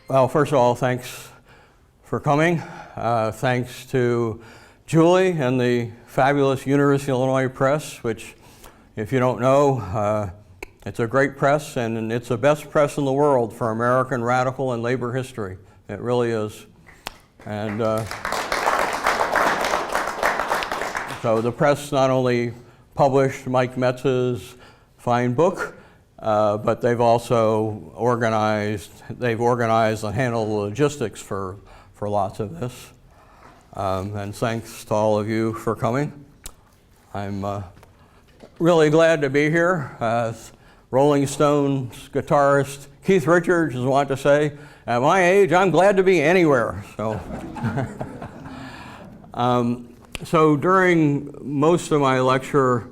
Well, first of all, thanks for coming. Thanks to Julie and the fabulous University of Illinois Press, which, if you don't know, it's a great press, and it's the best press in the world for American radical and labor history. It really is. And so the press not only published Mike Metz's fine book, but they've also organized and handled the logistics for lots of this. And thanks to all of you for coming. I'm really glad to be here. Rolling Stones guitarist Keith Richards is wont to say, at my age, I'm glad to be anywhere. So, so during most of my lecture,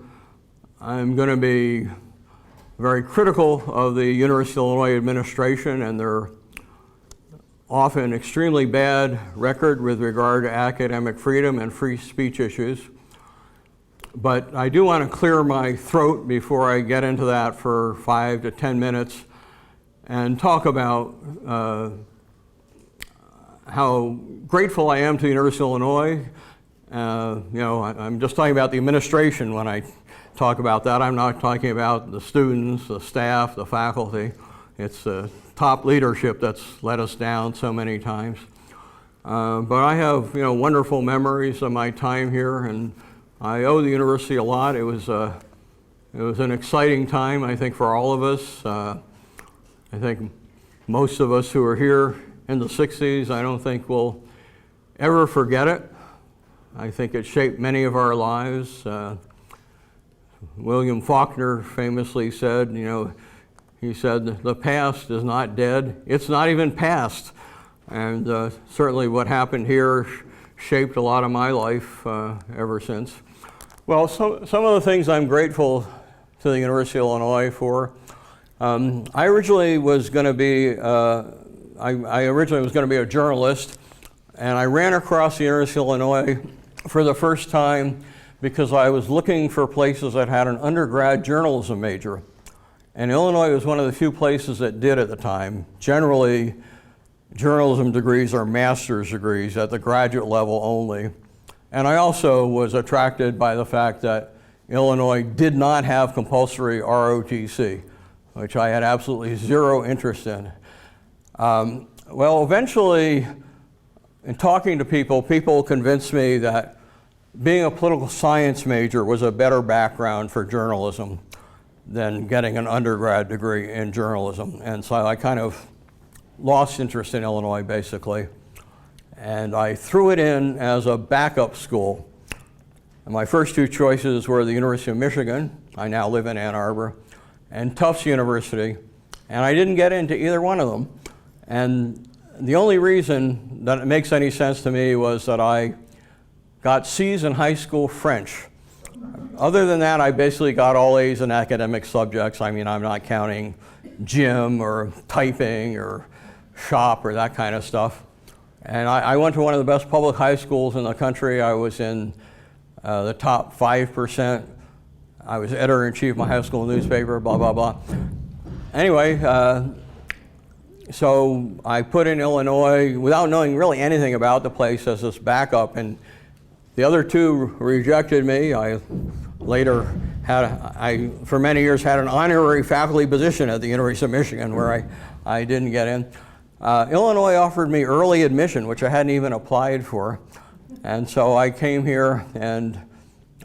I'm going to be very critical of the University of Illinois administration and their often extremely bad record with regard to academic freedom and free speech issues. But I do want to clear my throat before I get into that for 5 to 10 minutes and talk about how grateful I am to the University of Illinois. I'm just talking about the administration when I talk about that. I'm not talking about the students, the staff, the faculty. It's the top leadership that's let us down so many times. But I have wonderful memories of my time here, and I owe the university a lot. It was an exciting time, I think, for all of us. I think most of us who are here in the 60s, I don't think we'll ever forget it. I think it shaped many of our lives. William Faulkner famously said, he said, the past is not dead, it's not even past. And certainly what happened here shaped a lot of my life ever since. Well, some of the things I'm grateful to the University of Illinois for. I originally was going to be a journalist, and I ran across the University of Illinois for the first time because I was looking for places that had an undergrad journalism major. And Illinois was one of the few places that did at the time. Generally, journalism degrees are master's degrees at the graduate level only. And I also was attracted by the fact that Illinois did not have compulsory ROTC, which I had absolutely zero interest in. Well, eventually, in talking to people convinced me that being a political science major was a better background for journalism than getting an undergrad degree in journalism. And so I kind of lost interest in Illinois, basically. And I threw it in as a backup school. And my first two choices were the University of Michigan, I now live in Ann Arbor, and Tufts University. And I didn't get into either one of them. And the only reason that it makes any sense to me was that I got C's in high school French. Other than that, I basically got all A's in academic subjects. I mean, I'm not counting gym or typing or shop or that kind of stuff. And I went to one of the best public high schools in the country. I was in the top 5%. I was editor-in-chief of my high school newspaper, blah, blah, blah. Anyway, so I put in Illinois without knowing really anything about the place as this backup, and the other two rejected me. I later for many years had an honorary faculty position at the University of Michigan where I didn't get in. Illinois offered me early admission, which I hadn't even applied for. And so I came here, and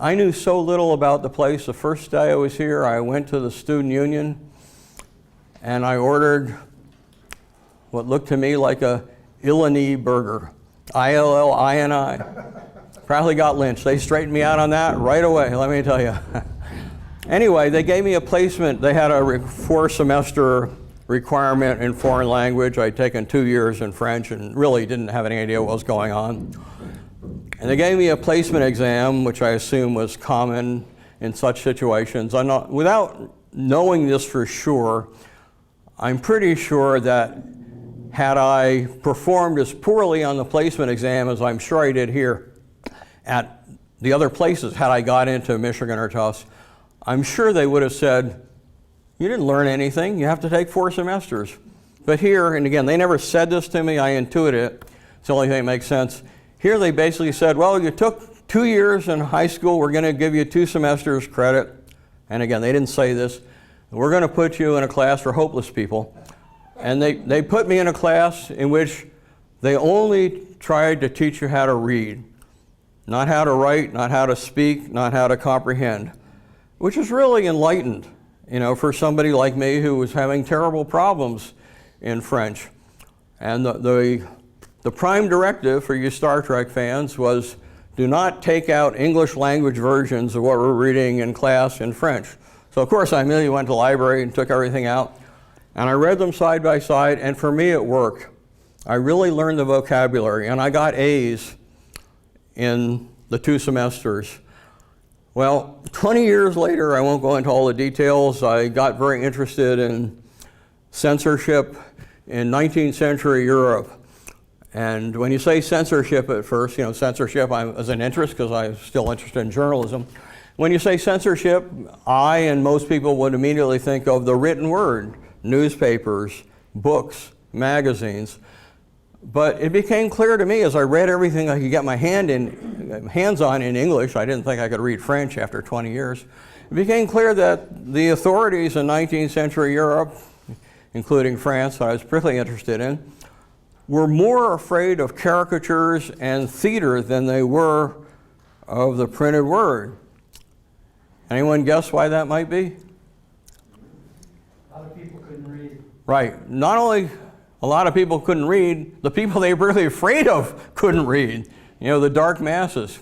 I knew so little about the place. The first day I was here, I went to the student union, and I ordered what looked to me like a Illini burger, I-L-L-I-N-I. Probably got lynched. They straightened me out on that right away, let me tell you. Anyway, they gave me a placement. They had a 4-semester requirement in foreign language. I'd taken 2 years in French and really didn't have any idea what was going on. And they gave me a placement exam, which I assume was common in such situations. Without knowing this for sure, I'm pretty sure that had I performed as poorly on the placement exam as I'm sure I did here at the other places, had I got into Michigan or Tufts, I'm sure they would have said, you didn't learn anything, you have to take 4 semesters. But here, and again, they never said this to me, I intuit it. It's the only thing that makes sense. Here they basically said, well, you took 2 years in high school, we're going to give you 2 semesters credit. And again, they didn't say this. We're going to put you in a class for hopeless people. And they put me in a class in which they only tried to teach you how to read. Not how to write, not how to speak, not how to comprehend. Which is really enlightened, for somebody like me who was having terrible problems in French. And the prime directive for you Star Trek fans was, do not take out English language versions of what we're reading in class in French. So of course I immediately went to the library and took everything out, and I read them side by side, and for me it worked. I really learned the vocabulary, and I got A's in the 2 semesters. Well, 20 years later, I won't go into all the details, I got very interested in censorship in 19th century Europe. And when you say censorship at first, censorship as an interest, because I'm still interested in journalism. When you say censorship, I and most people would immediately think of the written word, newspapers, books, magazines. But it became clear to me as I read everything I could get my hands on in English, I didn't think I could read French after 20 years, it became clear that the authorities in 19th century Europe, including France, that I was particularly interested in, were more afraid of caricatures and theater than they were of the printed word. Anyone guess why that might be? A lot of people couldn't read. Right. Not only a lot of people couldn't read, the people they were really afraid of couldn't read, the dark masses.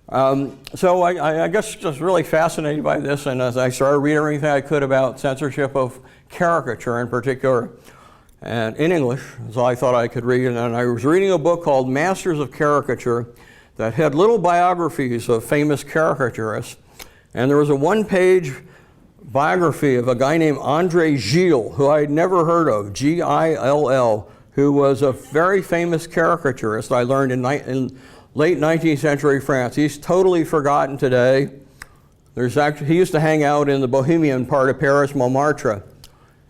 So I guess just really fascinated by this, and as I started reading everything I could about censorship of caricature in particular, and in English, so I thought I could read, and I was reading a book called Masters of Caricature that had little biographies of famous caricaturists, and there was a one-page biography of a guy named André Gilles, who I had never heard of, Gill, who was a very famous caricaturist I learned in late 19th century France. He's totally forgotten today. He used to hang out in the bohemian part of Paris, Montmartre,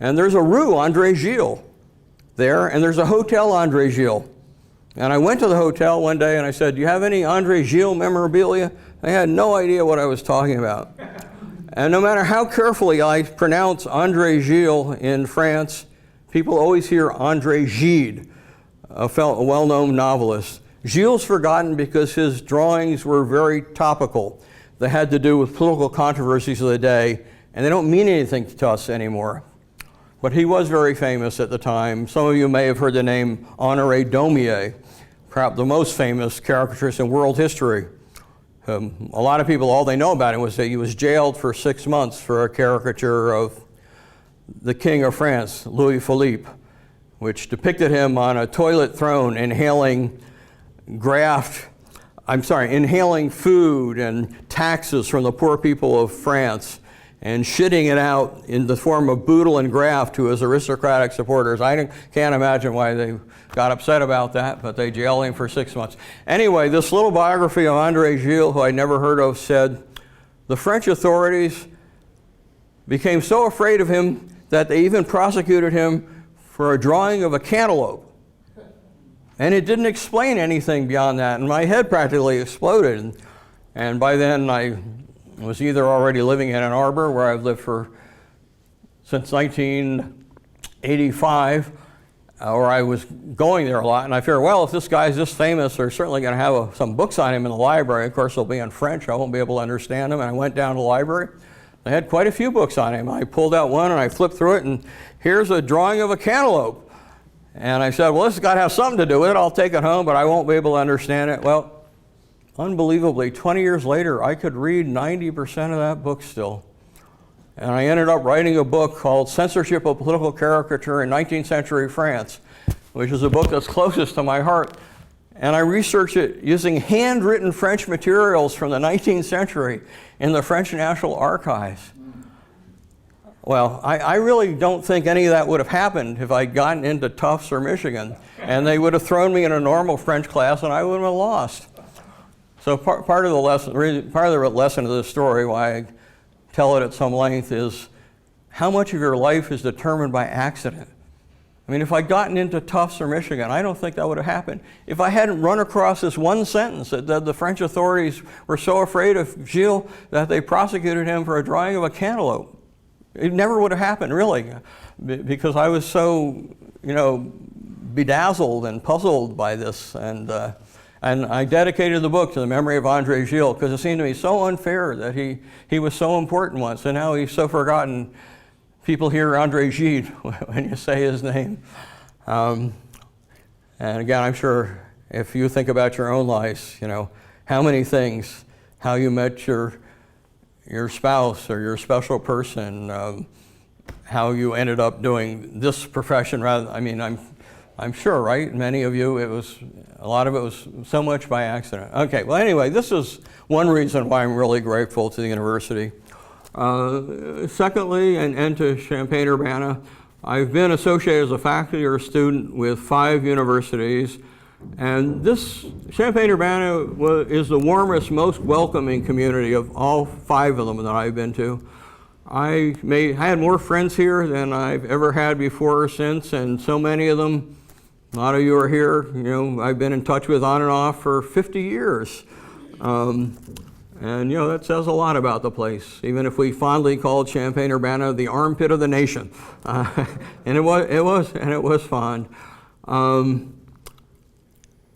and there's a Rue André Gilles there, and there's a Hotel André Gilles. And I went to the hotel one day and I said, do you have any André Gilles memorabilia? They had no idea what I was talking about. And no matter how carefully I pronounce André Gilles in France, people always hear André Gide, a well-known novelist. Gilles' forgotten because his drawings were very topical. They had to do with political controversies of the day, and they don't mean anything to us anymore. But he was very famous at the time. Some of you may have heard the name Honoré Daumier, perhaps the most famous caricaturist in world history. A lot of people, all they know about him was that he was jailed for 6 months for a caricature of the King of France, Louis Philippe, which depicted him on a toilet throne inhaling food and taxes from the poor people of France and shitting it out in the form of boodle and graft to his aristocratic supporters. I can't imagine why they got upset about that, but they jailed him for 6 months. Anyway, this little biography of André Gilles, who I'd never heard of, said the French authorities became so afraid of him that they even prosecuted him for a drawing of a cantaloupe. And it didn't explain anything beyond that, and my head practically exploded. And by then I was either already living in Ann Arbor, where I've lived since 1985, or I was going there a lot, and I figured, well, if this guy's this famous, they're certainly going to have some books on him in the library. Of course, they'll be in French. I won't be able to understand them. And I went down to the library. They had quite a few books on him. I pulled out one, and I flipped through it, and here's a drawing of a cantaloupe. And I said, well, this has got to have something to do with it. I'll take it home, but I won't be able to understand it. Well, unbelievably, 20 years later, I could read 90% of that book still. And I ended up writing a book called Censorship of Political Caricature in 19th Century France, which is a book that's closest to my heart. And I researched it using handwritten French materials from the 19th century in the French National Archives. Well, I really don't think any of that would have happened if I'd gotten into Tufts or Michigan, and they would have thrown me in a normal French class and I would have lost. So part of the lesson of this story, why I tell it at some length, is how much of your life is determined by accident. I mean, if I'd gotten into Tufts or Michigan, I don't think that would have happened. If I hadn't run across this one sentence that the French authorities were so afraid of Gilles that they prosecuted him for a drawing of a cantaloupe, it never would have happened, really, because I was so, bedazzled and puzzled by this. And I dedicated the book to the memory of André Gilles because it seemed to me so unfair that he was so important once, and now he's so forgotten. People hear André Gide when you say his name. And again, I'm sure if you think about your own lives, how many things, how you met your spouse or your special person, how you ended up doing this profession rather, I'm sure, right? Many of you, a lot of it was so much by accident. Okay, well anyway, this is one reason why I'm really grateful to the university. Secondly, and to Champaign Urbana, I've been associated as a faculty or a student with 5 universities, and this Champaign Urbana is the warmest, most welcoming community of all 5 of them that I've been to. I had more friends here than I've ever had before or since, and so many of them, a lot of you are here, I've been in touch with on and off for 50 years. And that says a lot about the place, even if we fondly called Champaign Urbana the armpit of the nation. And it was fond.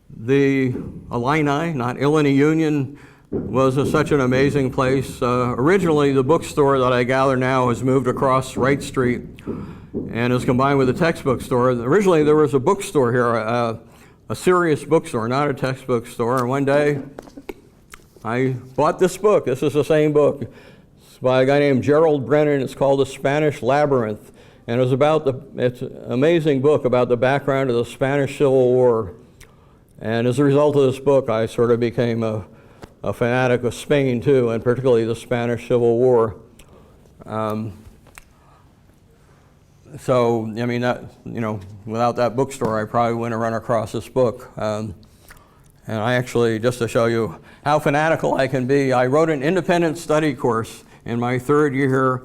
The Illini, not Illini Union, was such an amazing place. Originally, the bookstore that I gather now has moved across Wright Street and is combined with a textbook store. Originally, there was a bookstore here, a serious bookstore, not a textbook store. And one day, I bought this book. This is the same book. It's by a guy named Gerald Brennan. It's called The Spanish Labyrinth. And it's an amazing book about the background of the Spanish Civil War. And as a result of this book, I sort of became a fanatic of Spain too, and particularly the Spanish Civil War. Without that bookstore, I probably wouldn't have run across this book. And I actually, just to show you how fanatical I can be, I wrote an independent study course in my 3rd year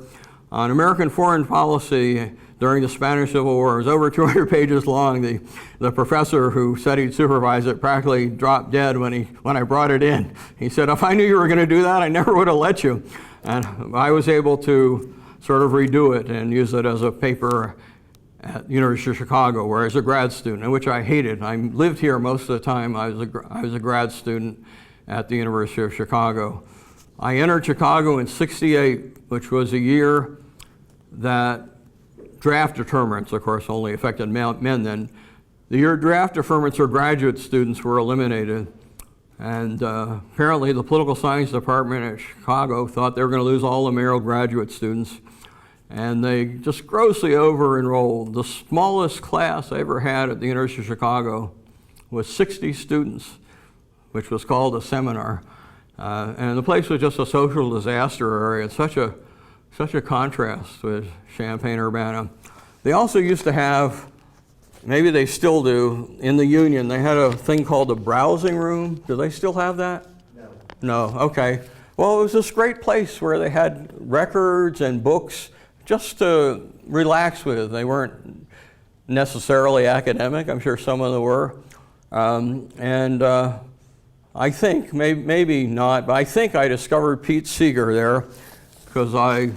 on American foreign policy during the Spanish Civil War. It was over 200 pages long. The professor who said he'd supervise it practically dropped dead when I brought it in. He said, if I knew you were going to do that, I never would have let you. And I was able to sort of redo it and use it as a paper at the University of Chicago, where I was a grad student, which I hated. I lived here most of the time. I was a grad student at the University of Chicago. I entered Chicago in '68, which was a year that draft determinants, of course, only affected men then. The year draft deferments for graduate students were eliminated. And apparently the political science department at Chicago thought they were going to lose all the male graduate students. And they just grossly over-enrolled. The smallest class I ever had at the University of Chicago was 60 students, which was called a seminar. And the place was just a social disaster area. It's such a contrast with Champaign Urbana. They also used to have, maybe they still do, in the Union, they had a thing called the browsing room. Do they still have that? No. No, okay. Well, it was this great place where they had records and books just to relax with. They weren't necessarily academic. I'm sure some of them were. I think, maybe not, but I think I discovered Pete Seeger there because I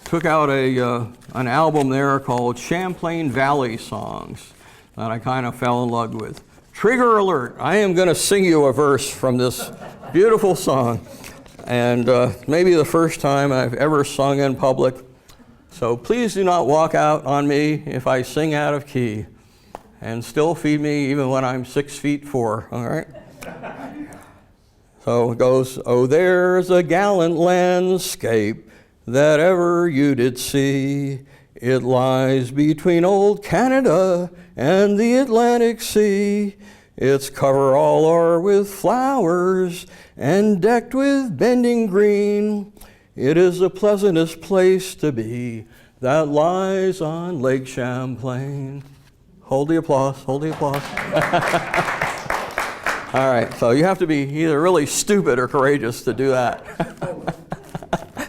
took out an album there called Champlain Valley Songs that I kind of fell in love with. Trigger alert, I am going to sing you a verse from this beautiful song. And maybe the first time I've ever sung in public. So please do not walk out on me if I sing out of key, and still feed me even when I'm 6'4", all right? So it goes, oh, there's a gallant landscape that ever you did see. It lies between old Canada and the Atlantic Sea. Its cover all o'er with flowers and decked with bending green. It is the pleasantest place to be that lies on Lake Champlain. Hold the applause, hold the applause. All right, so you have to be either really stupid or courageous to do that.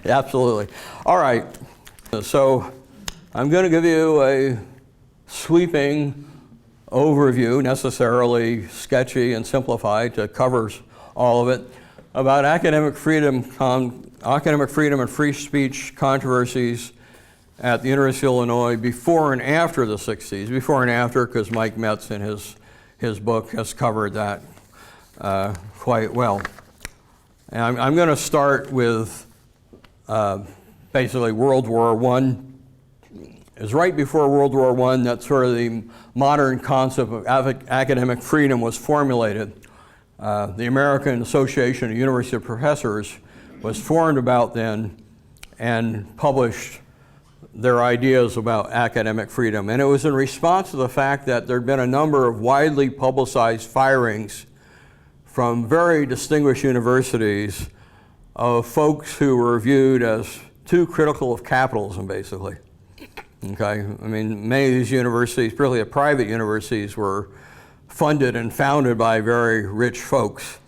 Absolutely. All right, so I'm going to give you a sweeping overview, necessarily sketchy and simplified to cover all of it, about academic freedom and free speech controversies at the University of Illinois before and after the 60s. Before and after, because Mike Metz in his book has covered that quite well. And I'm going to start with basically World War I. It was right before World War I that sort of the modern concept of academic freedom was formulated. The American Association of University Professors was formed about then and published their ideas about academic freedom. And it was in response to the fact that there had been a number of widely publicized firings from very distinguished universities of folks who were viewed as too critical of capitalism, basically. Okay, I mean, many of these universities, particularly the private universities, were funded and founded by very rich folks.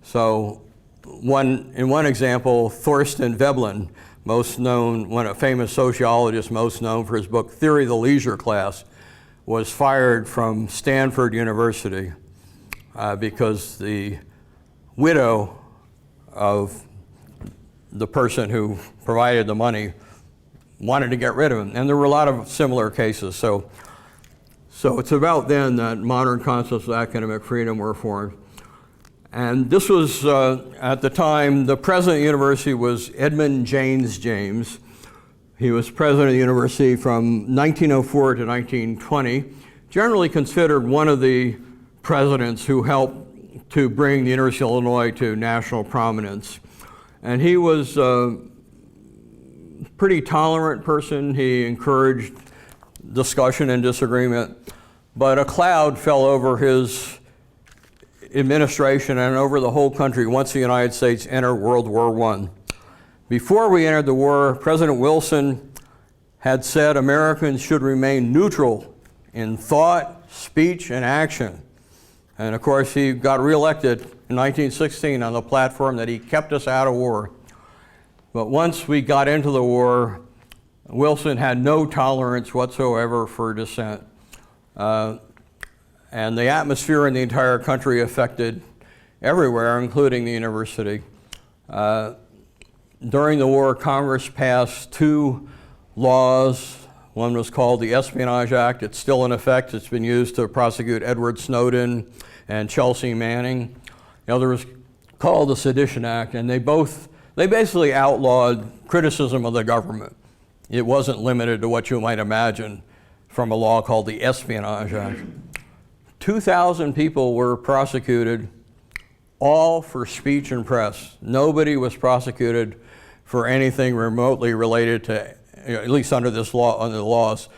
So in one example, Thorstein Veblen, a famous sociologist most known for his book Theory of the Leisure Class, was fired from Stanford University because the widow of the person who provided the money wanted to get rid of him. And there were a lot of similar cases. So it's about then that modern concepts of academic freedom were formed. And this was, at the time, the president of the university was Edmund James. He was president of the university from 1904 to 1920, generally considered one of the presidents who helped to bring the University of Illinois to national prominence. And he was a pretty tolerant person. He encouraged discussion and disagreement, but a cloud fell over his administration and over the whole country once the United States entered World War I. Before we entered the war, President Wilson had said Americans should remain neutral in thought, speech, and action. And of course, he got reelected in 1916 on the platform that he kept us out of war. But once we got into the war, Wilson had no tolerance whatsoever for dissent. And the atmosphere in the entire country affected everywhere, including the university. During the war, Congress passed two laws. One was called the Espionage Act. It's still in effect. It's been used to prosecute Edward Snowden and Chelsea Manning. The other was called the Sedition Act, and they basically outlawed criticism of the government. It wasn't limited to what you might imagine from a law called the Espionage Act. 2,000 people were prosecuted, all for speech and press. Nobody was prosecuted for anything remotely related to, at least under this law, under the laws,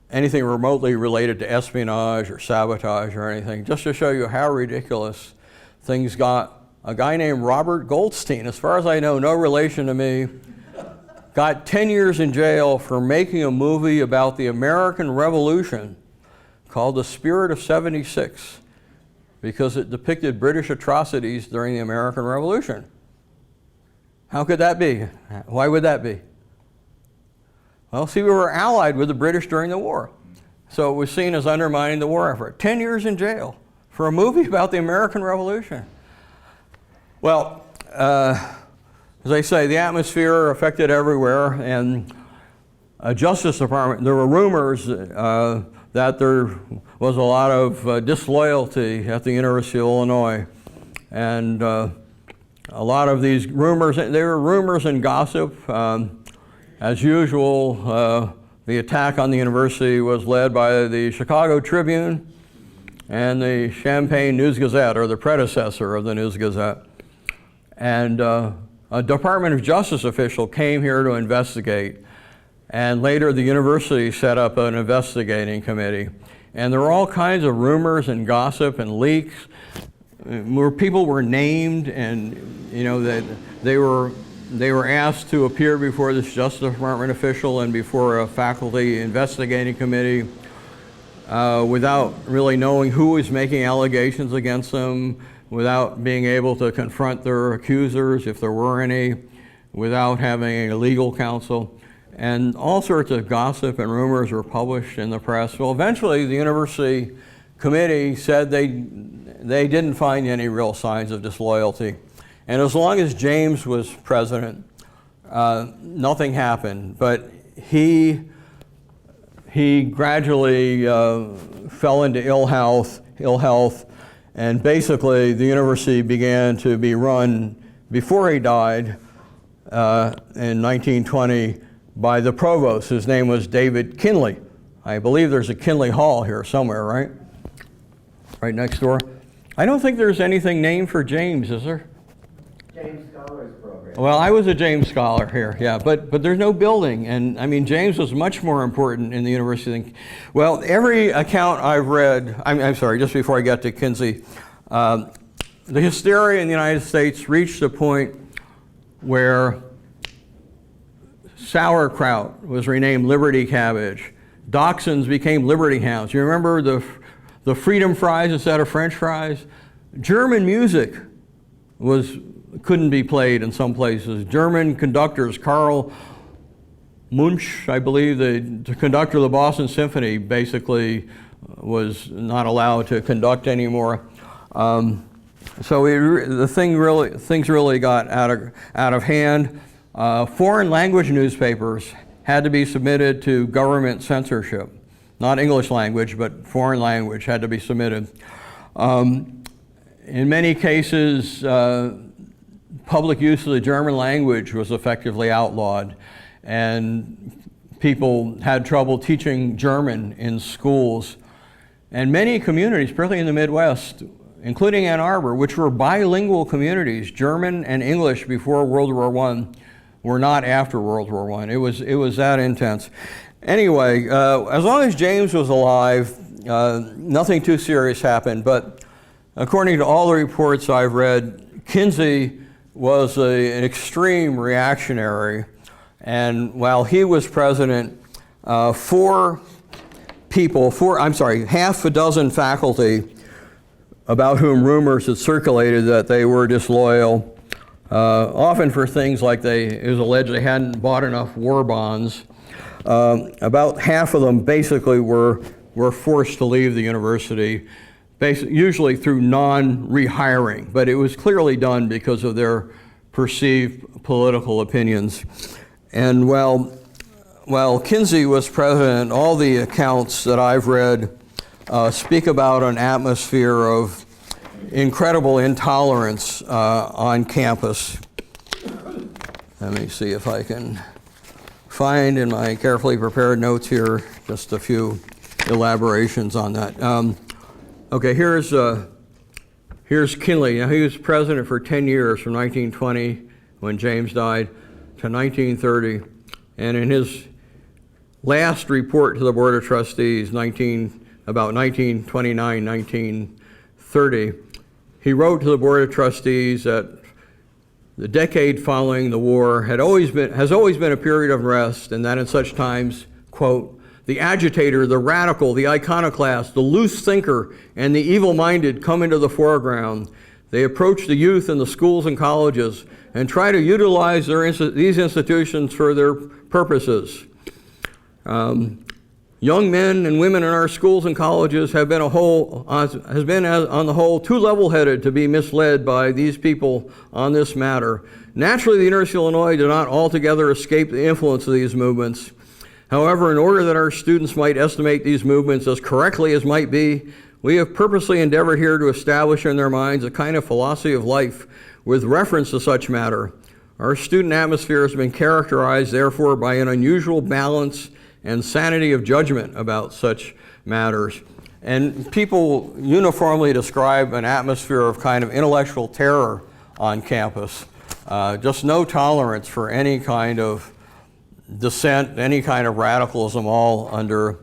anything remotely related to espionage or sabotage or anything. Just to show you how ridiculous things got. A guy named Robert Goldstein, as far as I know, no relation to me, got 10 years in jail for making a movie about the American Revolution called The Spirit of '76, because it depicted British atrocities during the American Revolution. How could that be? Why would that be? Well, see, we were allied with the British during the war, so it was seen as undermining the war effort. 10 years in jail for a movie about the American Revolution. Well, as I say, the atmosphere affected everywhere, and Justice Department, there were rumors that there was a lot of disloyalty at the University of Illinois. And a lot of these rumors, they were rumors and gossip. As usual, the attack on the university was led by the Chicago Tribune and the Champaign News-Gazette, or the predecessor of the News-Gazette. And a Department of Justice official came here to investigate. And later the university set up an investigating committee. And there were all kinds of rumors and gossip and leaks where people were named, and that they were asked to appear before this Justice Department official and before a faculty investigating committee without really knowing who was making allegations against them, without being able to confront their accusers if there were any, without having a legal counsel. and all sorts of gossip and rumors were published in the press. Well, eventually the university committee said they didn't find any real signs of disloyalty. And as long as James was president, nothing happened. But he gradually fell into ill health, and basically the university began to be run before he died in 1920 by the provost. His name was David Kinley. I believe there's a Kinley Hall here somewhere, right? Right next door. I don't think there's anything named for James, is there? James Scholars Program. Well, I was a James Scholar here, yeah, but there's no building, and I mean, James was much more important in the university than, well, every account I've read, I'm sorry, just before I get to Kinsey, the hysteria in the United States reached a point where sauerkraut was renamed Liberty Cabbage. Dachshunds became Liberty Hounds. You remember the Freedom Fries instead of French fries? German music couldn't be played in some places. German conductors, Karl Munch, I believe, the conductor of the Boston Symphony, basically was not allowed to conduct anymore. So things really got out of hand. Foreign language newspapers had to be submitted to government censorship. Not English language, but foreign language had to be submitted. In many cases, public use of the German language was effectively outlawed, and people had trouble teaching German in schools. And many communities, particularly in the Midwest, including Ann Arbor, which were bilingual communities, German and English before World War I, were not after World War I. It was that intense. Anyway, as long as James was alive, nothing too serious happened, but according to all the reports I've read, Kinsey was an extreme reactionary, and while he was president, half a dozen faculty about whom rumors had circulated that they were disloyal, often for things like it was alleged they hadn't bought enough war bonds. About half of them basically were forced to leave the university, usually through non-rehiring, but it was clearly done because of their perceived political opinions. And while Kinsey was president, all the accounts that I've read speak about an atmosphere of incredible intolerance on campus. Let me see if I can find in my carefully prepared notes here just a few elaborations on that. Okay, here's Kinley. Now, he was president for 10 years, from 1920, when James died, to 1930. And in his last report to the Board of Trustees, about 1929, 1930, he wrote to the Board of Trustees that the decade following the war has always been a period of rest, and that in such times, quote, the agitator, the radical, the iconoclast, the loose thinker, and the evil-minded come into the foreground. They approach the youth in the schools and colleges and try to utilize these institutions for their purposes. Young men and women in our schools and colleges has been on the whole too level-headed to be misled by these people on this matter. Naturally, the University of Illinois did not altogether escape the influence of these movements. However, in order that our students might estimate these movements as correctly as might be, we have purposely endeavored here to establish in their minds a kind of philosophy of life with reference to such matter. Our student atmosphere has been characterized, therefore, by an unusual balance and sanity of judgment about such matters. And people uniformly describe an atmosphere of kind of intellectual terror on campus. Just no tolerance for any kind of dissent, any kind of radicalism, all under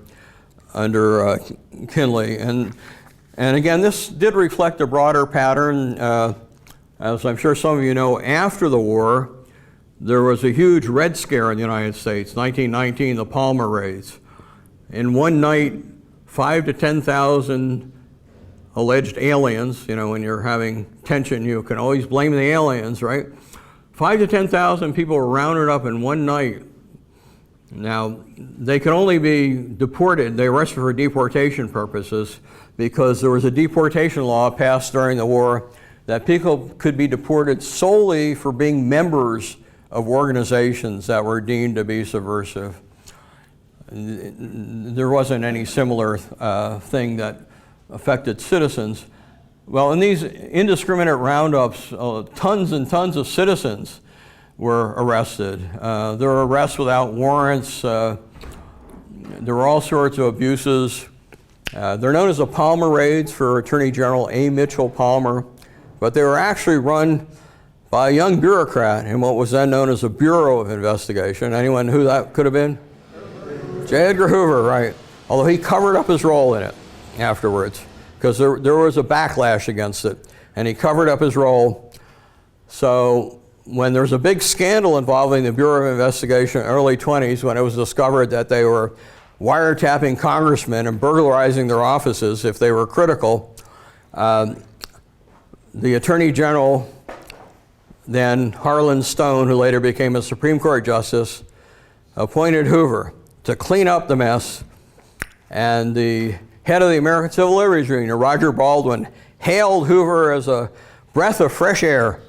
Kinley. And again, this did reflect a broader pattern. As I'm sure some of you know, after the war, there was a huge Red Scare in the United States, 1919, the Palmer raids. In one night, 5,000 to 10,000 alleged aliens, when you're having tension, you can always blame the aliens, right? 5,000 to 10,000 people were rounded up in one night Now, they could only be deported, they were arrested for deportation purposes, because there was a deportation law passed during the war that people could be deported solely for being members of organizations that were deemed to be subversive. There wasn't any similar thing that affected citizens. Well, in these indiscriminate roundups, tons and tons of citizens were arrested. There were arrests without warrants. There were all sorts of abuses. They're known as the Palmer Raids for Attorney General A. Mitchell Palmer, but they were actually run by a young bureaucrat in what was then known as the Bureau of Investigation. Anyone who that could have been? J. Edgar Hoover, right. Although he covered up his role in it afterwards, because there was a backlash against it, and he covered up his role. So when there was a big scandal involving the Bureau of Investigation in the early 20s, when it was discovered that they were wiretapping congressmen and burglarizing their offices if they were critical, the Attorney General, then Harlan Stone, who later became a Supreme Court Justice, appointed Hoover to clean up the mess. And the head of the American Civil Liberties Union, Roger Baldwin, hailed Hoover as a breath of fresh air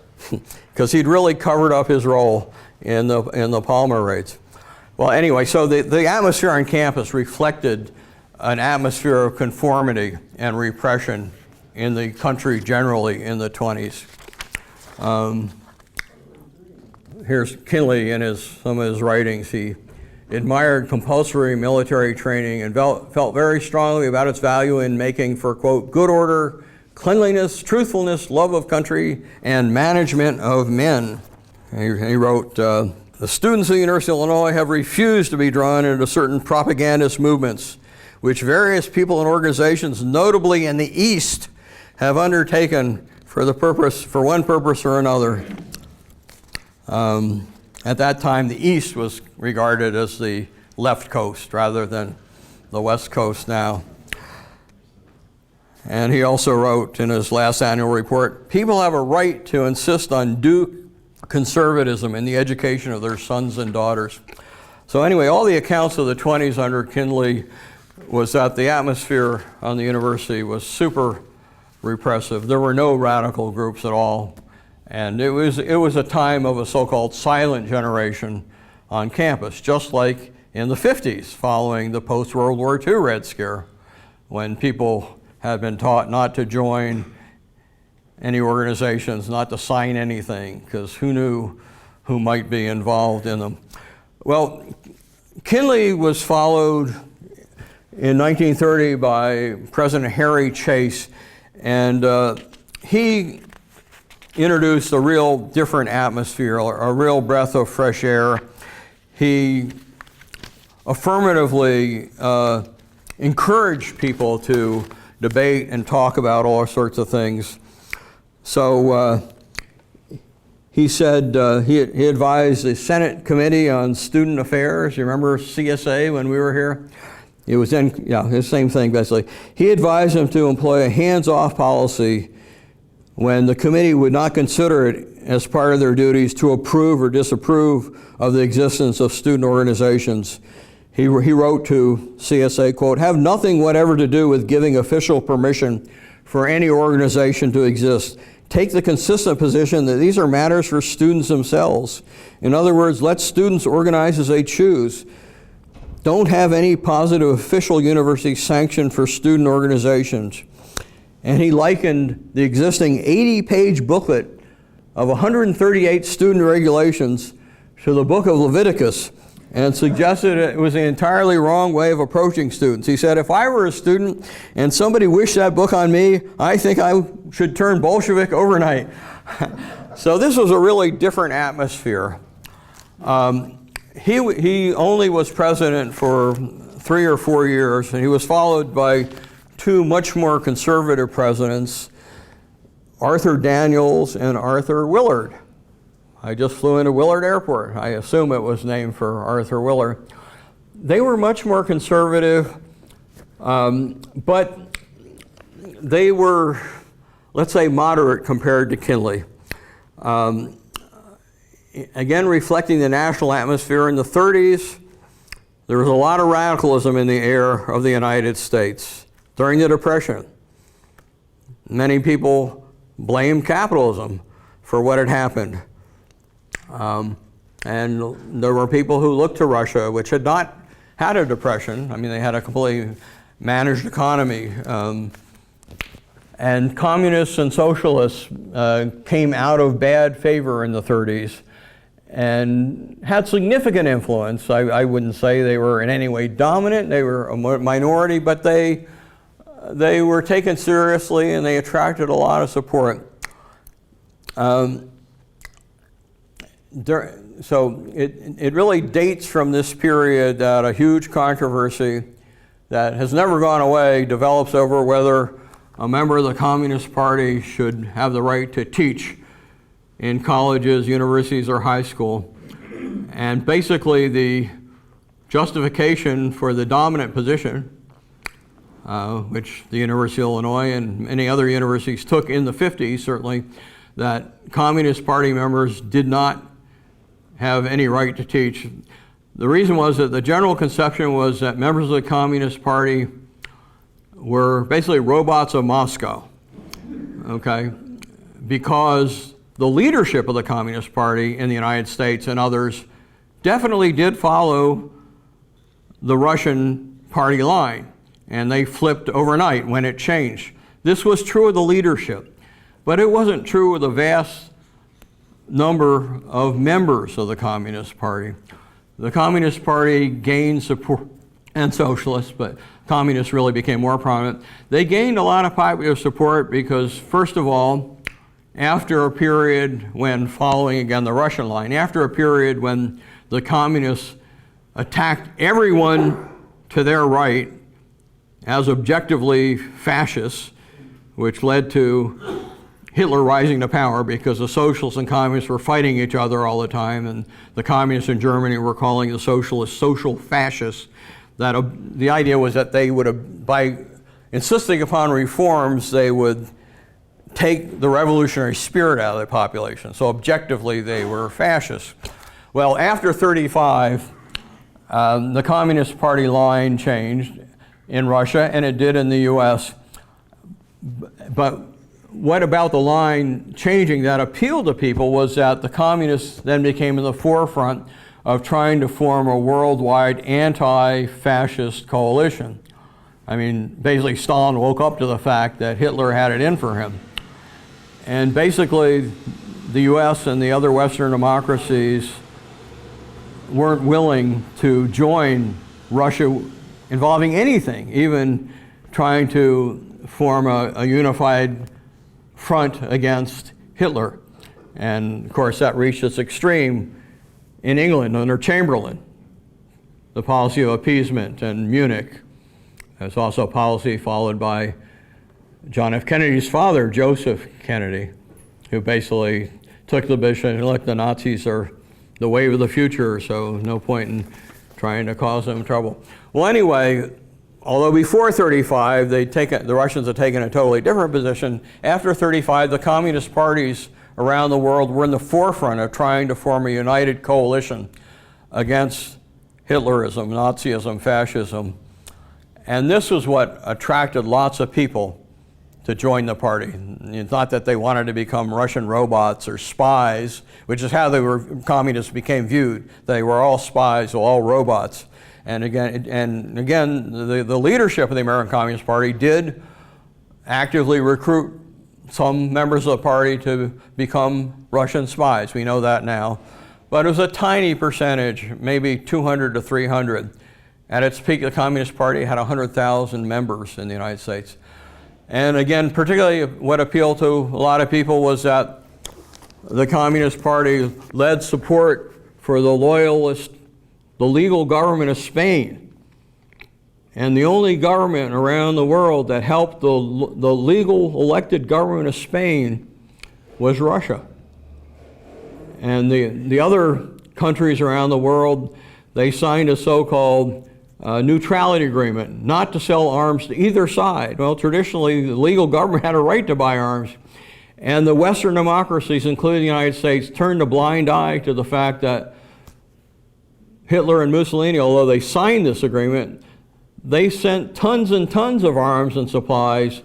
because he'd really covered up his role in the Palmer raids. Well, anyway, so the atmosphere on campus reflected an atmosphere of conformity and repression in the country generally in the 20s. Here's Kinley in some of his writings. He admired compulsory military training and felt very strongly about its value in making for, quote, good order, cleanliness, truthfulness, love of country, and management of men. He wrote, the students of the University of Illinois have refused to be drawn into certain propagandist movements, which various people and organizations, notably in the East, have undertaken for one purpose or another. At that time, the East was regarded as the left coast rather than the West Coast now. And he also wrote in his last annual report, people have a right to insist on due conservatism in the education of their sons and daughters. So anyway, all the accounts of the 20s under Kinley was that the atmosphere on the university was super repressive. There were no radical groups at all. And it was a time of a so-called silent generation on campus, just like in the 50s following the post-World War II Red Scare, when people had been taught not to join any organizations, not to sign anything, because who knew who might be involved in them. Well, Kinley was followed in 1930 by President Harry Chase, and he introduced a real different atmosphere, a real breath of fresh air. He affirmatively encouraged people to debate and talk about all sorts of things. So he said he advised the Senate Committee on Student Affairs. You remember CSA when we were here? It was the same thing basically. He advised them to employ a hands-off policy when the committee would not consider it as part of their duties to approve or disapprove of the existence of student organizations. He wrote to CSA, quote, have nothing whatever to do with giving official permission for any organization to exist. Take the consistent position that these are matters for students themselves. In other words, let students organize as they choose. Don't have any positive official university sanction for student organizations. And he likened the existing 80-page booklet of 138 student regulations to the book of Leviticus, and suggested it was an entirely wrong way of approaching students. He said, if I were a student and somebody wished that book on me, I think I should turn Bolshevik overnight. So this was a really different atmosphere. He only was president for 3 or 4 years, and he was followed by 2 much more conservative presidents, Arthur Daniels and Arthur Willard. I just flew into Willard Airport. I assume it was named for Arthur Willard. They were much more conservative, but they were, let's say, moderate compared to Kinley. Again, reflecting the national atmosphere in the 30s, there was a lot of radicalism in the air of the United States during the Depression. Many people blamed capitalism for what had happened. And there were people who looked to Russia, which had not had a depression. I mean, they had a completely managed economy. And communists and socialists came out of bad favor in the 30s and had significant influence. I wouldn't say they were in any way dominant. They were a minority, but they were taken seriously and they attracted a lot of support. So it really dates from this period that a huge controversy that has never gone away develops over whether a member of the Communist Party should have the right to teach in colleges, universities, or high school. And basically the justification for the dominant position, which the University of Illinois and many other universities took in the 50s, certainly, that Communist Party members did not have any right to teach. The reason was that the general conception was that members of the Communist Party were basically robots of Moscow, okay? Because the leadership of the Communist Party in the United States and others definitely did follow the Russian party line, and they flipped overnight when it changed. This was true of the leadership, but it wasn't true of the vast number of members of the Communist Party. The Communist Party gained support, and socialists, but communists really became more prominent. They gained a lot of popular support because, first of all, after a period when following, again, the Russian line, after a period when the communists attacked everyone to their right as objectively fascists, which led to Hitler rising to power because the socialists and communists were fighting each other all the time, and the communists in Germany were calling the socialists social fascists. That the idea was that they would, by insisting upon reforms, they would take the revolutionary spirit out of the population. So objectively, they were fascists. Well, after 35, the Communist Party line changed in Russia, and it did in the US. But what about the line changing that appealed to people was that the communists then became in the forefront of trying to form a worldwide anti-fascist coalition. I mean, basically Stalin woke up to the fact that Hitler had it in for him. And basically the US and the other Western democracies weren't willing to join Russia involving anything, even trying to form a unified front against Hitler. And of course that reached its extreme in England under Chamberlain, the policy of appeasement, and Munich. There's also a policy followed by John F. Kennedy's father, Joseph Kennedy, who basically took the position, look, the Nazis are the wave of the future, so no point in trying to cause them trouble. Well, anyway, although before 35, the Russians had taken a totally different position, after 35, the communist parties around the world were in the forefront of trying to form a united coalition against Hitlerism, Nazism, fascism. And this was what attracted lots of people to join the party. It's not that they wanted to become Russian robots or spies, which is how communists became viewed. They were all spies, all robots. And again, the leadership of the American Communist Party did actively recruit some members of the party to become Russian spies. We know that now. But it was a tiny percentage, maybe 200 to 300. At its peak, the Communist Party had 100,000 members in the United States. And again, particularly what appealed to a lot of people was that the Communist Party led support for the legal government of Spain. And the only government around the world that helped the legal elected government of Spain was Russia. And the other countries around the world, they signed a so-called neutrality agreement, not to sell arms to either side. Well, traditionally, the legal government had a right to buy arms. And the Western democracies, including the United States, turned a blind eye to the fact that Hitler and Mussolini, although they signed this agreement, they sent tons and tons of arms and supplies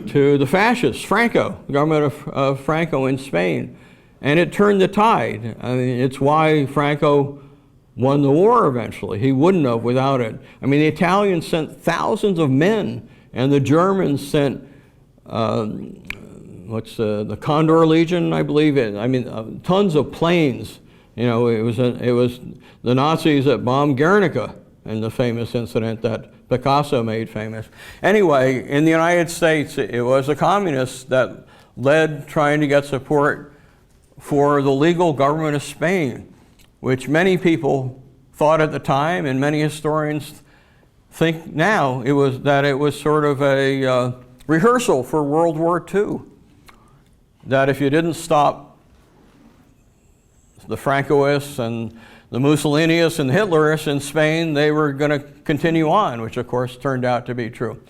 to the fascists, Franco, the government of Franco in Spain. And it turned the tide. I mean, it's why Franco won the war eventually. He wouldn't have without it. I mean, the Italians sent thousands of men, and the Germans sent, the Condor Legion, I believe it. I mean, tons of planes. You know, it was the Nazis that bombed Guernica in the famous incident that Picasso made famous. Anyway, in the United States, it was the communists that led trying to get support for the legal government of Spain, which many people thought at the time, and many historians think now, it was sort of a rehearsal for World War II. That if you didn't stop the Francoists and the Mussolinists and the Hitlerists in Spain, they were going to continue on, which of course turned out to be true.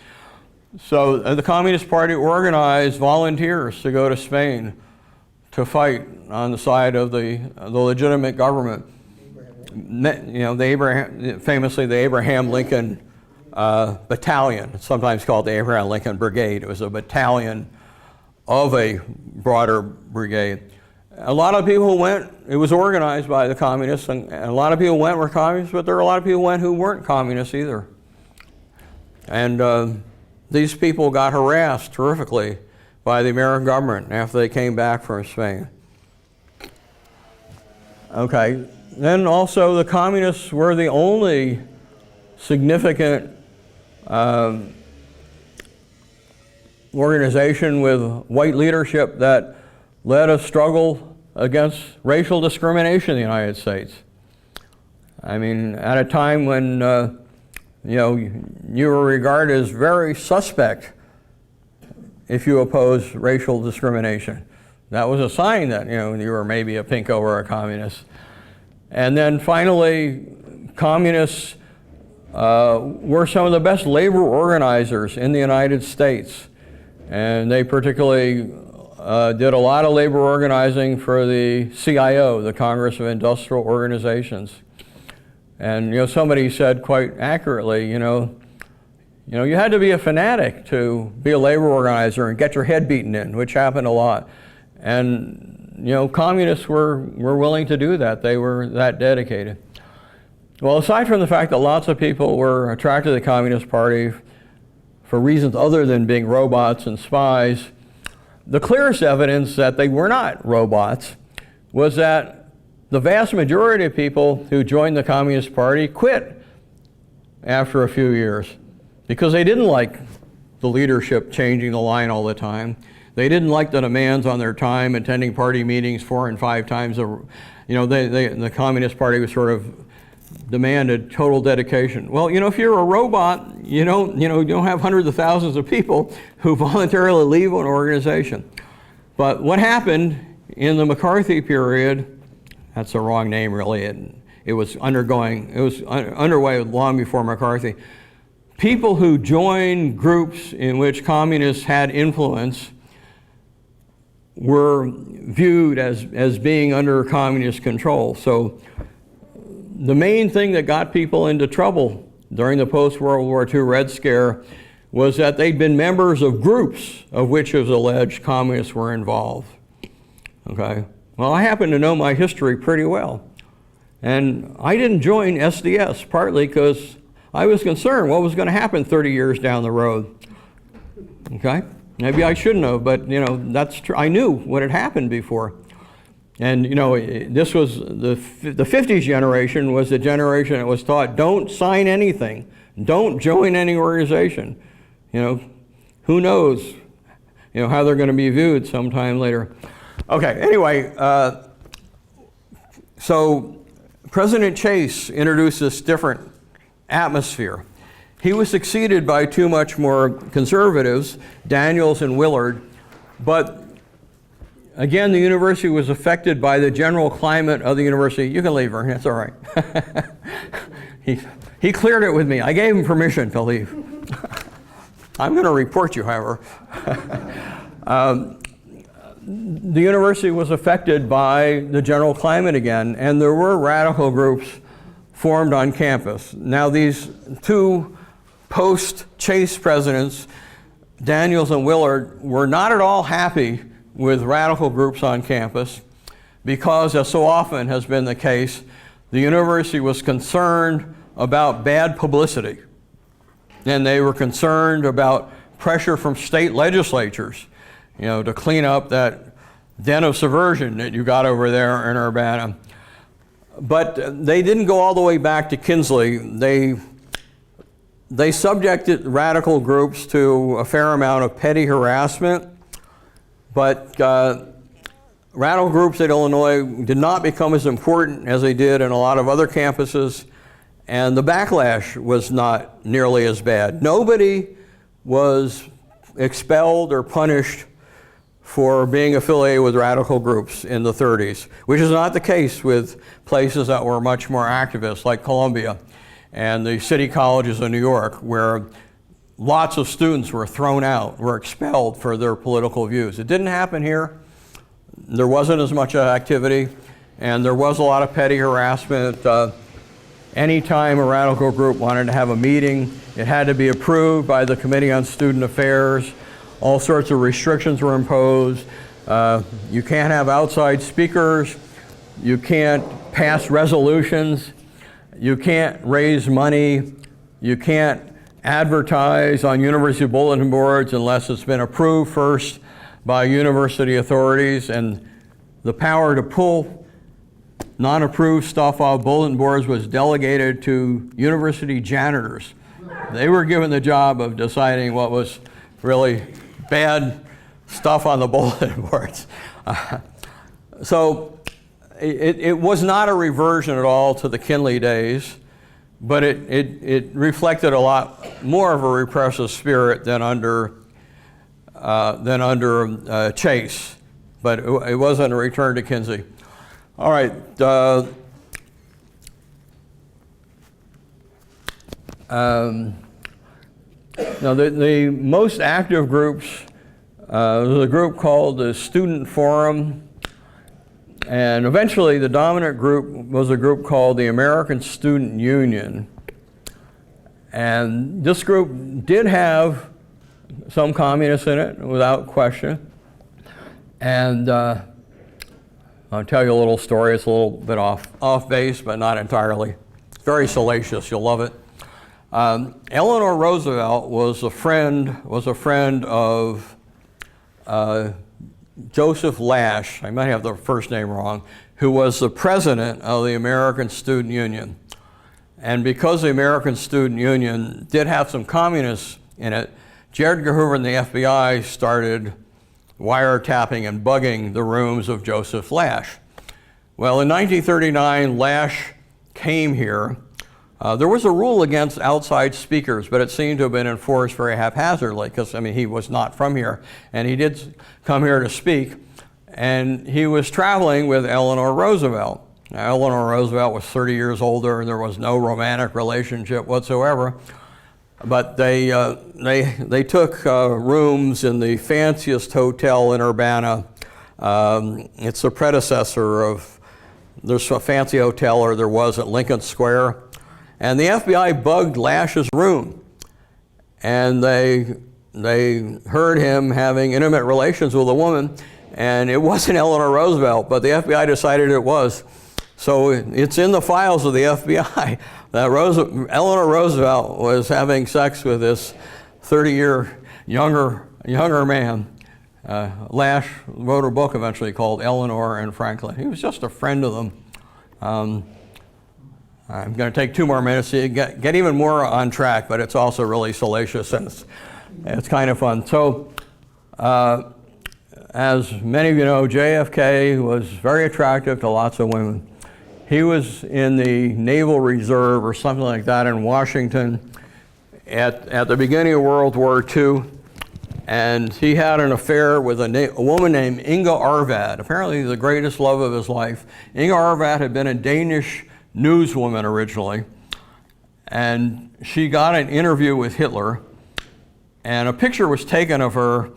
So the Communist Party organized volunteers to go to Spain to fight on the side of the legitimate government. You know, famously the Abraham Lincoln Battalion, sometimes called the Abraham Lincoln Brigade. It was a battalion of a broader brigade. A lot of people who went, it was organized by the communists, and a lot of people went were communists, but there were a lot of people who went who weren't communists either. And these people got harassed terrifically by the American government after they came back from Spain. Okay, then also the communists were the only significant organization with white leadership that led a struggle against racial discrimination in the United States. I mean, at a time when you know, you were regarded as very suspect if you opposed racial discrimination. That was a sign that, you know, you were maybe a pinko or a communist. And then finally, communists were some of the best labor organizers in the United States. And they particularly did a lot of labor organizing for the CIO, the Congress of Industrial Organizations. And, you know, somebody said quite accurately, you know, you had to be a fanatic to be a labor organizer and get your head beaten in, which happened a lot. And, you know, communists were willing to do that. They were that dedicated. Well, aside from the fact that lots of people were attracted to the Communist Party for reasons other than being robots and spies, the clearest evidence that they were not robots was that the vast majority of people who joined the Communist Party quit after a few years because they didn't like the leadership changing the line all the time. They didn't like the demands on their time, attending party meetings 4 and 5 times. You know, the Communist Party was sort of demanded total dedication. Well, you know, if you're a robot, you don't have hundreds of thousands of people who voluntarily leave an organization. But what happened in the McCarthy period, that's the wrong name really, it was underway long before McCarthy. People who joined groups in which communists had influence were viewed as being under communist control. So the main thing that got people into trouble during the post-World War II Red Scare was that they'd been members of groups of which it was alleged communists were involved. Okay? Well, I happen to know my history pretty well. And I didn't join SDS partly because I was concerned what was going to happen 30 years down the road. Okay? Maybe I shouldn't have, but you know, that's true. I knew what had happened before. And you know, this was the 50s generation was the generation that was taught, don't sign anything, don't join any organization. You know, who knows, you know, how they're going to be viewed sometime later. Okay, anyway, so President Chase introduced this different atmosphere. He was succeeded by 2 much more conservatives, Daniels and Willard, but again, the university was affected by the general climate of the university. You can leave her, that's all right. He cleared it with me. I gave him permission to leave. I'm going to report you, however. The university was affected by the general climate again, and there were radical groups formed on campus. Now these two post-Chase presidents, Daniels and Willard, were not at all happy with radical groups on campus because, as so often has been the case, the university was concerned about bad publicity. And they were concerned about pressure from state legislatures, to clean up that den of subversion that you got over there in Urbana. But they didn't go all the way back to Kinsey. They subjected radical groups to a fair amount of petty harassment, but radical groups at Illinois did not become as important as they did in a lot of other campuses, and the backlash was not nearly as bad. Nobody was expelled or punished for being affiliated with radical groups in the 30s, which is not the case with places that were much more activist, like Columbia and the city colleges of New York, where lots of students were thrown out, were expelled for their political views. It didn't happen here. There wasn't as much activity, and there was a lot of petty harassment. Anytime a radical group wanted to have a meeting, it had to be approved by the Committee on Student Affairs. All sorts of restrictions were imposed. You can't have outside speakers. You can't pass resolutions. You can't raise money. You can't advertise on university bulletin boards unless it's been approved first by university authorities. And the power to pull non-approved stuff off bulletin boards was delegated to university janitors. They were given the job of deciding what was really bad stuff on the bulletin boards. So it was not a reversion at all to the Kinley days, but it reflected a lot more of a repressive spirit than under Chase, but it wasn't a return to Kinsey. All right. Now, the most active groups, was a group called the Student Forum, and eventually the dominant group was a group called the American Student Union. And this group did have some communists in it, without question. And I'll tell you a little story. It's a little bit off base, but not entirely. It's very salacious. You'll love it. Eleanor Roosevelt was a friend of Joseph Lash. I might have the first name wrong, who was the president of the American Student Union. And because the American Student Union did have some communists in it, J. Edgar Hoover and the FBI started wiretapping and bugging the rooms of Joseph Lash. Well, in 1939, Lash came here. There was a rule against outside speakers, but it seemed to have been enforced very haphazardly because, he was not from here, and he did come here to speak, and he was traveling with Eleanor Roosevelt. Now, Eleanor Roosevelt was 30 years older, and there was no romantic relationship whatsoever, but they took rooms in the fanciest hotel in Urbana. It's a predecessor of, there's a fancy hotel, or there was at Lincoln Square. And the FBI bugged Lash's room, and they heard him having intimate relations with a woman, and it wasn't Eleanor Roosevelt, but the FBI decided it was. So it's in the files of the FBI that Eleanor Roosevelt was having sex with this 30-year younger man. Lash wrote a book eventually called Eleanor and Franklin. He was just a friend of them. I'm going to take 2 more minutes to get even more on track, but it's also really salacious and it's kind of fun. So, as many of you know, JFK was very attractive to lots of women. He was in the Naval Reserve or something like that in Washington at the beginning of World War II, and he had an affair with a woman named Inga Arvid, apparently the greatest love of his life. Inga Arvid had been a Danish newswoman originally, and she got an interview with Hitler, and a picture was taken of her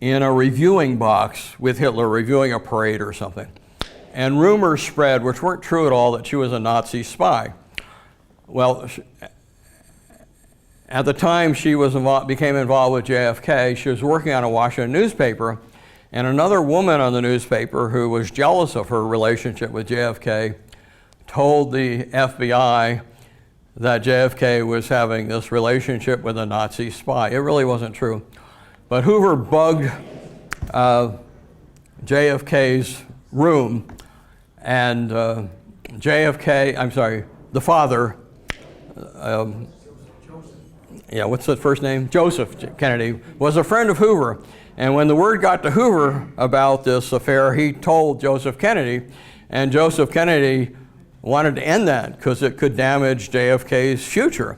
in a reviewing box with Hitler reviewing a parade or something. And rumors spread, which weren't true at all, that she was a Nazi spy. well, at the time she was became involved with JFK, she was working on a Washington newspaper, and another woman on the newspaper who was jealous of her relationship with JFK told the FBI that JFK was having this relationship with a Nazi spy. It really wasn't true. But Hoover bugged JFK's room, and the father, what's the first name? Joseph Kennedy, was a friend of Hoover. And when the word got to Hoover about this affair, he told Joseph Kennedy, and Joseph Kennedy wanted to end that because it could damage JFK's future.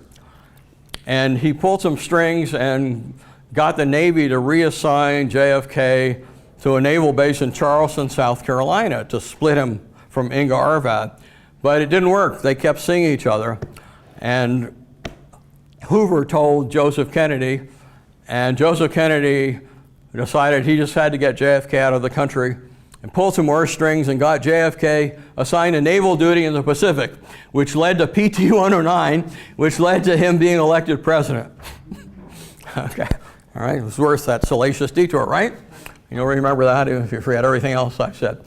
And he pulled some strings and got the Navy to reassign JFK to a naval base in Charleston, South Carolina, to split him from Inga Arvid. But it didn't work. They kept seeing each other. And Hoover told Joseph Kennedy, and Joseph Kennedy decided he just had to get JFK out of the country, and pulled some more strings and got JFK assigned to naval duty in the Pacific, which led to PT 109, which led to him being elected president. Okay, all right, it was worth that salacious detour, right? You'll remember that if you forget everything else I said.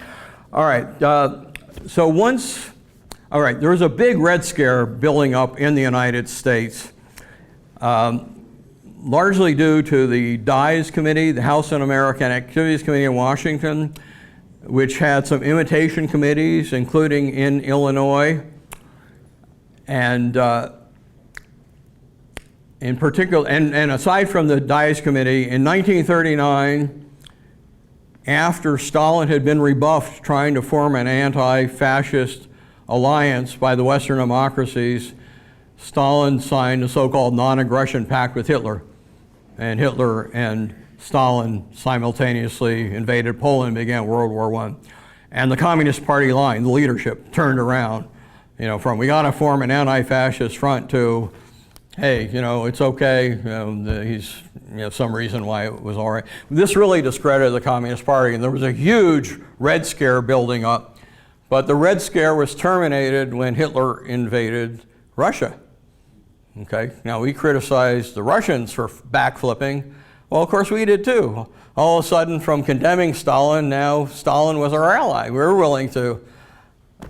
All right, there was a big Red Scare building up in the United States, largely due to the DIES Committee, the House Un-American Activities Committee in Washington, which had some imitation committees, including in Illinois. And in particular, and aside from the DIES Committee, in 1939, after Stalin had been rebuffed trying to form an anti-fascist alliance by the Western democracies, Stalin signed a so-called non-aggression pact with Hitler. And Hitler and Stalin simultaneously invaded Poland and began World War I. And the Communist Party line, the leadership, turned around, from we got to form an anti-fascist front to, hey, it's okay, he's, some reason why it was all right. This really discredited the Communist Party, and there was a huge Red Scare building up. But the Red Scare was terminated when Hitler invaded Russia. Okay, now we criticized the Russians for backflipping. Well, of course we did too. All of a sudden, from condemning Stalin, now Stalin was our ally. We were willing to,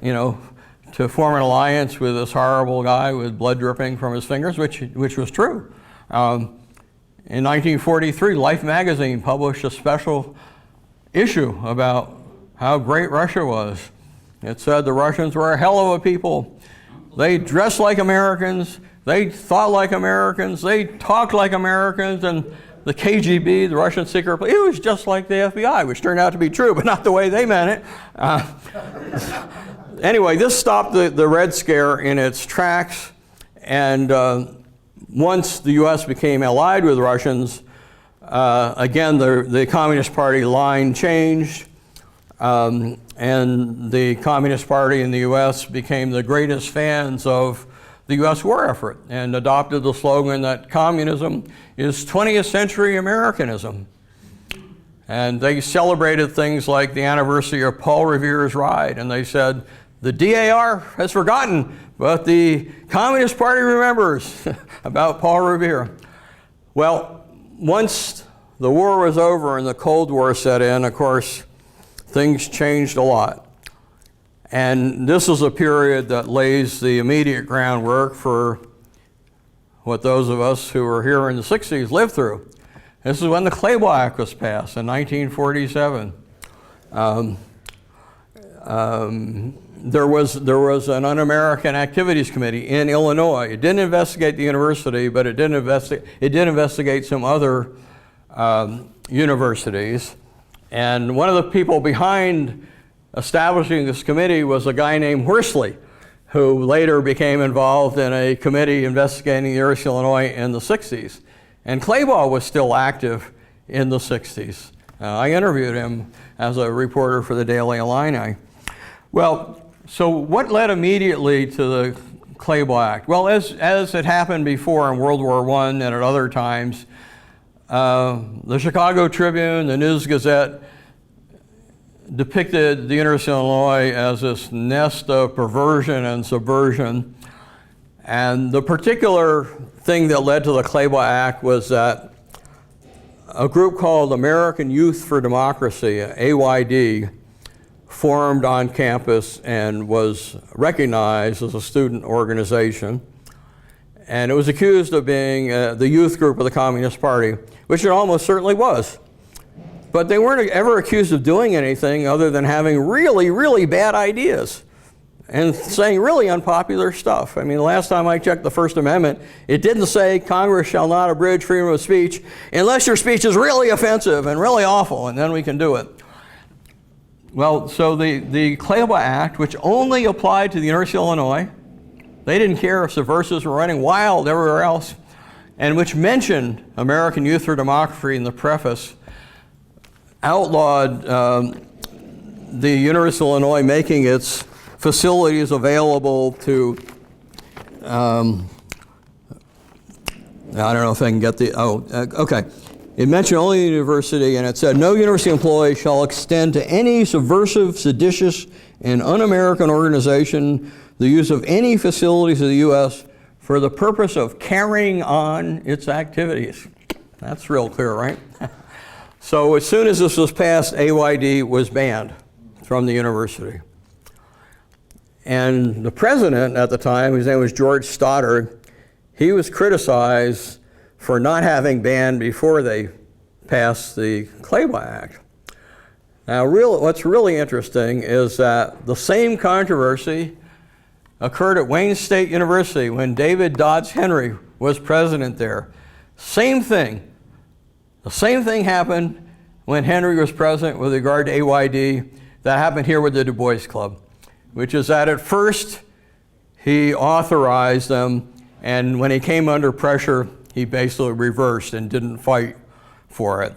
to form an alliance with this horrible guy with blood dripping from his fingers, which was true. In 1943, Life magazine published a special issue about how great Russia was. It said the Russians were a hell of a people. They dressed like Americans, they thought like Americans, they talked like Americans, and the KGB, the Russian secret police, it was just like the FBI, which turned out to be true, but not the way they meant it. Anyway, this stopped the Red Scare in its tracks, and once the U.S. became allied with Russians, again, the Communist Party line changed, and the Communist Party in the U.S. became the greatest fans of the U.S. war effort and adopted the slogan that communism is 20th century Americanism. And they celebrated things like the anniversary of Paul Revere's ride, and they said, the DAR has forgotten, but the Communist Party remembers about Paul Revere. Well, once the war was over and the Cold War set in, of course, things changed a lot. And this is a period that lays the immediate groundwork for what those of us who were here in the 60s lived through. This is when the Claybaugh Act was passed in 1947. There was an Un-American Activities Committee in Illinois. It didn't investigate the university, but it did investigate some other universities. And one of the people behind establishing this committee was a guy named Horsley, who later became involved in a committee investigating the University of Illinois in the 60s. And Claybaugh was still active in the 60s. I interviewed him as a reporter for the Daily Illini. Well, so what led immediately to the Claybaugh Act? Well, as it happened before in World War I and at other times, the Chicago Tribune, the News-Gazette, depicted the University of Illinois as this nest of perversion and subversion. And the particular thing that led to the Claiborne Act was that a group called American Youth for Democracy, AYD, formed on campus and was recognized as a student organization. And it was accused of being the youth group of the Communist Party, which it almost certainly was. But they weren't ever accused of doing anything other than having really, really bad ideas and saying really unpopular stuff. I mean, the last time I checked the First Amendment, it didn't say Congress shall not abridge freedom of speech unless your speech is really offensive and really awful, and then we can do it. Well, so the Claiborne Act, which only applied to the University of Illinois, they didn't care if subversives were running wild everywhere else, and which mentioned American Youth for Democracy in the preface, outlawed the University of Illinois making its facilities available to, I don't know if I can get the, okay. It mentioned only the university, and it said, no university employee shall extend to any subversive, seditious, and un-American organization the use of any facilities of the U.S. for the purpose of carrying on its activities. That's real clear, right? So as soon as this was passed, AYD was banned from the university. And the president at the time, his name was George Stoddard, he was criticized for not having banned before they passed the Claiborne Act. Now, what's really interesting is that the same controversy occurred at Wayne State University when David Dodds Henry was president there. Same thing. The same thing happened when Henry was president with regard to AYD that happened here with the Du Bois Club, which is that at first he authorized them, and when he came under pressure, he basically reversed and didn't fight for it.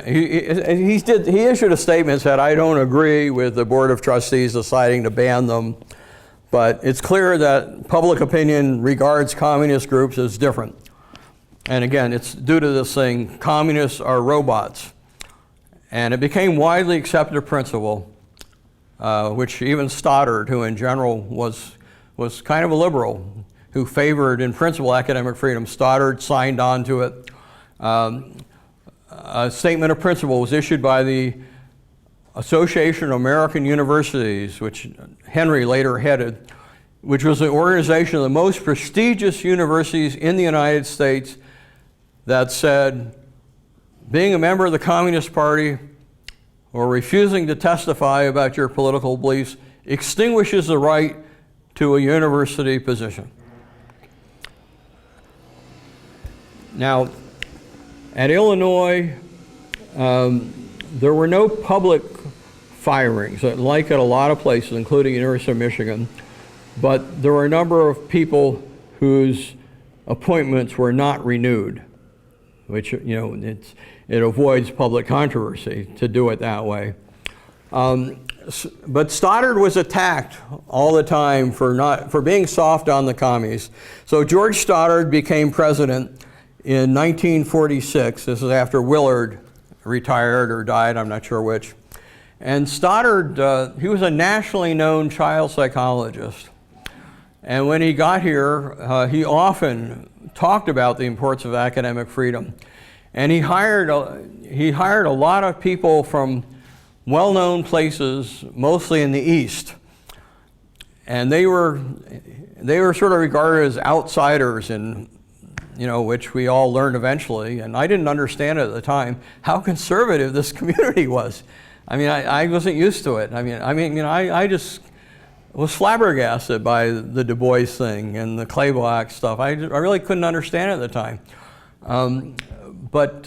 He issued a statement that said, I don't agree with the Board of Trustees deciding to ban them, but it's clear that public opinion regards communist groups as different. And again, it's due to this thing, communists are robots. And it became widely accepted principle, which even Stoddard, who in general was kind of a liberal, who favored in principle academic freedom, Stoddard signed on to it. A statement of principle was issued by the Association of American Universities, which Henry later headed, which was an organization of the most prestigious universities in the United States, that said, being a member of the Communist Party or refusing to testify about your political beliefs extinguishes the right to a university position. Now, at Illinois, there were no public firings, like at a lot of places, including University of Michigan, but there were a number of people whose appointments were not renewed, which, you know, it avoids public controversy to do it that way. But Stoddard was attacked all the time for being soft on the commies. So George Stoddard became president in 1946. This is after Willard retired or died, I'm not sure which. And Stoddard, he was a nationally known child psychologist. And when he got here, he often talked about the importance of academic freedom. And he hired a lot of people from well-known places, mostly in the East. And they were sort of regarded as outsiders, and which we all learned eventually. And I didn't understand it at the time how conservative this community was. I mean, I wasn't used to it. I just was flabbergasted by the Du Bois thing and the Claiborne Act stuff. I really couldn't understand it at the time. But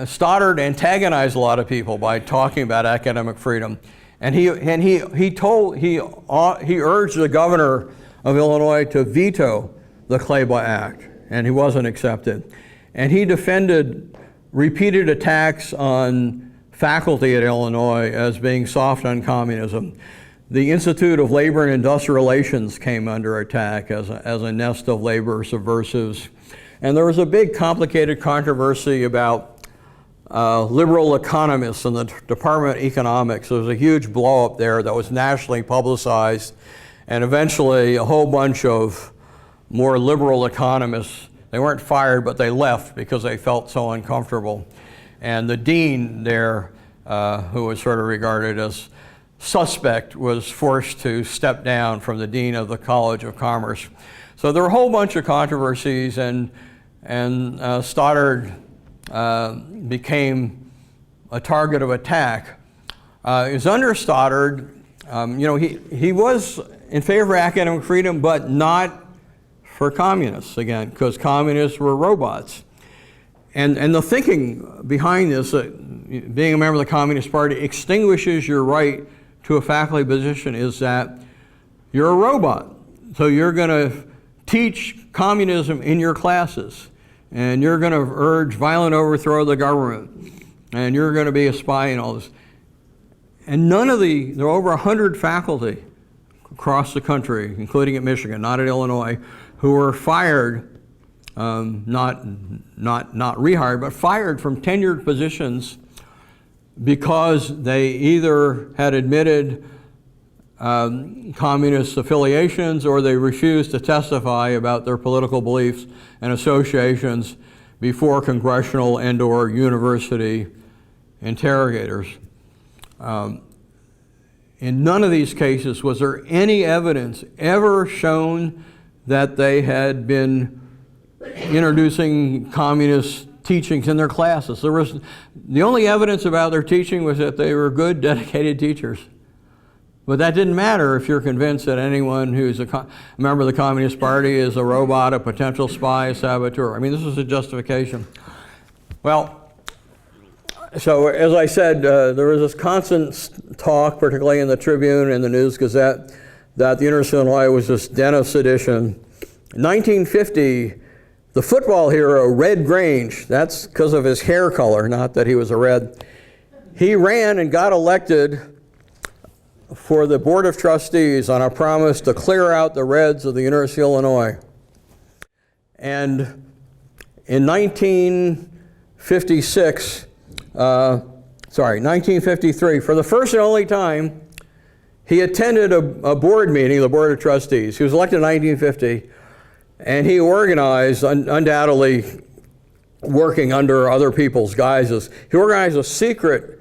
Stoddard antagonized a lot of people by talking about academic freedom, and he urged the governor of Illinois to veto the Claiborne Act, and he wasn't accepted. And he defended repeated attacks on faculty at Illinois as being soft on communism. The Institute of Labor and Industrial Relations came under attack as a nest of labor subversives. And there was a big complicated controversy about liberal economists in the Department of Economics. There was a huge blow up there that was nationally publicized. And eventually a whole bunch of more liberal economists, they weren't fired, but they left because they felt so uncomfortable. And the dean there, who was sort of regarded as suspect, was forced to step down from the dean of the College of Commerce. So there were a whole bunch of controversies, and Stoddard became a target of attack. It was under Stoddard, he was in favor of academic freedom, but not for communists, again, because communists were robots. And the thinking behind this, being a member of the Communist Party extinguishes your right to a faculty position, is that you're a robot. So you're going to teach communism in your classes, and you're going to urge violent overthrow of the government, and you're going to be a spy and all this. And there were over 100 faculty across the country, including at Michigan, not at Illinois, who were fired, not rehired, but fired from tenured positions because they either had admitted communist affiliations or they refused to testify about their political beliefs and associations before congressional and/or university interrogators. In none of these cases was there any evidence ever shown that they had been introducing communist teachings in their classes. The only evidence about their teaching was that they were good, dedicated teachers. But that didn't matter if you're convinced that anyone who's a member of the Communist Party is a robot, a potential spy, a saboteur. I mean, this is a justification. Well, so as I said, there was this constant talk, particularly in the Tribune and the News Gazette, that the University of Illinois was this den of sedition. In 1950, the football hero, Red Grange, that's because of his hair color, not that he was a Red, he ran and got elected for the Board of Trustees on a promise to clear out the Reds of the University of Illinois. And in 1953, for the first and only time, he attended a board meeting, the Board of Trustees. He was elected in 1950, and he organized, undoubtedly working under other people's guises, he organized a secret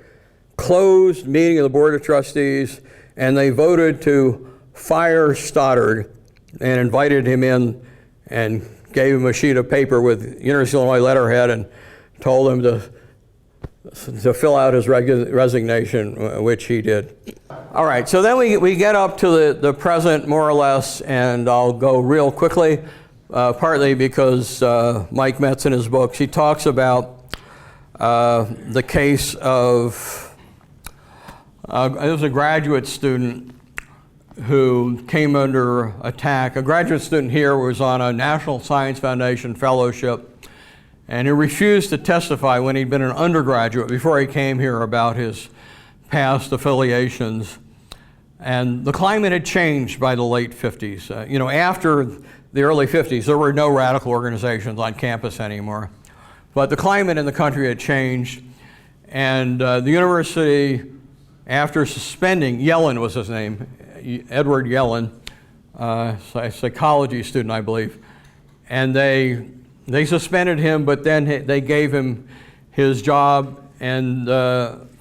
closed meeting of the Board of Trustees, and they voted to fire Stoddard and invited him in and gave him a sheet of paper with University of Illinois letterhead and told him to fill out his resignation, which he did. All right, so then we get up to the present, more or less, and I'll go real quickly, partly because Mike Metz in his books, he talks about the case of, there was a graduate student who came under attack. A graduate student here was on a National Science Foundation fellowship, and he refused to testify when he'd been an undergraduate before he came here about his past affiliations. And the climate had changed by the late 50s. After the early 50s, there were no radical organizations on campus anymore. But the climate in the country had changed, and the university, after suspending, Yellen was his name, Edward Yellen, a psychology student, I believe, and they suspended him, but then they gave him his job, and